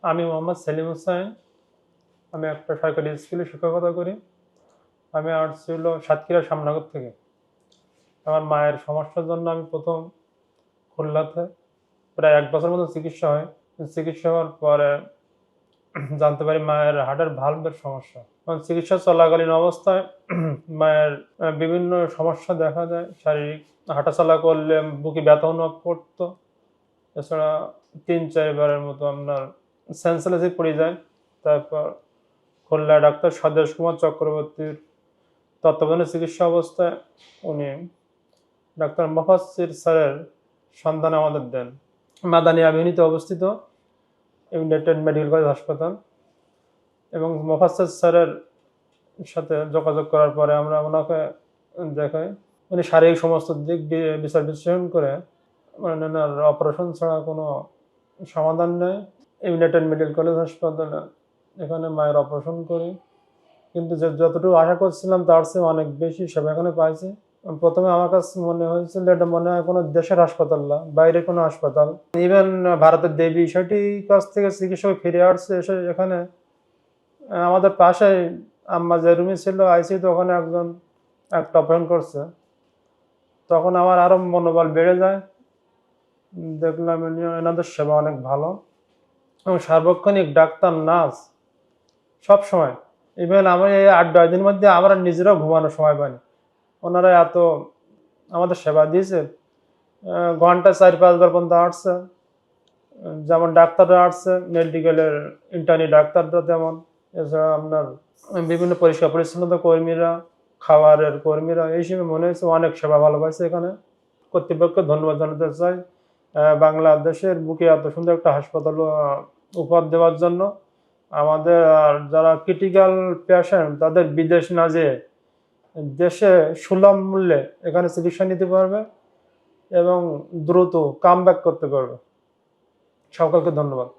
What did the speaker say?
আমি মোহাম্মদ সেলিম হোসাইন। আমি একটা সরকারি স্কুলে শিক্ষকতা করি। আমি আসছি হলো সাতক্ষীরা শ্যামনগর থেকে। আমার মায়ের সমস্যার জন্য আমি প্রথম খুলনাতে প্রায় ১ বছর মতো চিকিৎসা হয়। চিকিৎসা হওয়ার পরে জানতে পারি মায়ের হার্টের ভালভের সমস্যা। এবং চিকিৎসা চলাকালীন অবস্থায় মায়ের বিভিন্ন সমস্যা দেখা যায়। শারীরিক হাঁটাচলা করলে বুকে ব্যথা অনুভব করতো। এছাড়া ৩-৪ বারের মতো আপনার সেন্সলেসে পড়ে যায়। তারপর খুলনা ডাক্তার স্বদেশ কুমার চক্রবর্তীর তত্ত্বাবধানে চিকিৎসা অবস্থায় উনি ডাক্তার মোফাজ্জেল স্যারের সন্ধান আমাদের দেন। মাদানী এভিনিউতে অবস্থিত ইউনাইটেড মেডিকেল কলেজ হাসপাতাল। এবং মোফাজ্জেল স্যারের সাথে যোগাযোগ করার পরে আমরা ওনাকে দেখাই। উনি শারীরিক সমস্ত দিক বিচার বিশ্লেষণ করে ওনার অপারেশন ছাড়া কোনো সমাধান নেই। ইউনাইটেড মেডিকেল কলেজ হাসপাতালে এখানে মায়ের অপারেশন করি, কিন্তু যতটুকু আশা করছিলাম তার চেয়ে অনেক বেশি সেবা এখানে পাইছি। প্রথমে আমার কাছে মনে হয়েছিল এটা মনে হয় কোনো দেশের হাসপাতাল না, বাইরে কোনো হাসপাতাল। ইভেন ভারতের দেবী সেটি কাছ থেকে চিকিৎসক ফিরে আসছে এসে এখানে আমাদের পাশে আম্মা যে রুমে ছিল আইসিইউতে, ওখানে একটা অপারেশন করছে। তখন আমার আরো মনোবল বেড়ে যায়। দেখলাম এনাদের সেবা অনেক ভালো এবং সার্বক্ষণিক ডাক্তার নার্স সব সময়। ইভেন আমি এই ৮-১০ দিনের মধ্যে আমরা নিজেরাও ঘুমানোর সময় পাইনি। ওনারা এত আমাদের সেবা দিয়েছে। ঘন্টায় ৪-৫ বার পর্যন্ত আসছে। যেমন ডাক্তাররা আসছে, মেডিকেলের ইন্টার্নি ডাক্তাররা তেমন। এছাড়া আপনার বিভিন্ন পরিষ্কার পরিচ্ছন্নতা কর্মীরা, খাবারের কর্মীরা, এই হিসেবে মনে হয়েছে অনেক সেবা ভালো পাইছে এখানে। কর্তৃপক্ষকে ধন্যবাদ জানাতে চাই বাংলাদেশের বুকে এত সুন্দর একটা হাসপাতাল উপহার দেওয়ার জন্য। আমাদের যারা ক্রিটিক্যাল পেশেন্ট তাদের বিদেশ না যেয়ে দেশে সুলভ মূল্যে এখানে চিকিৎসা নিতে পারবে এবং দ্রুত কামব্যাক করতে পারবে। সকলকে ধন্যবাদ।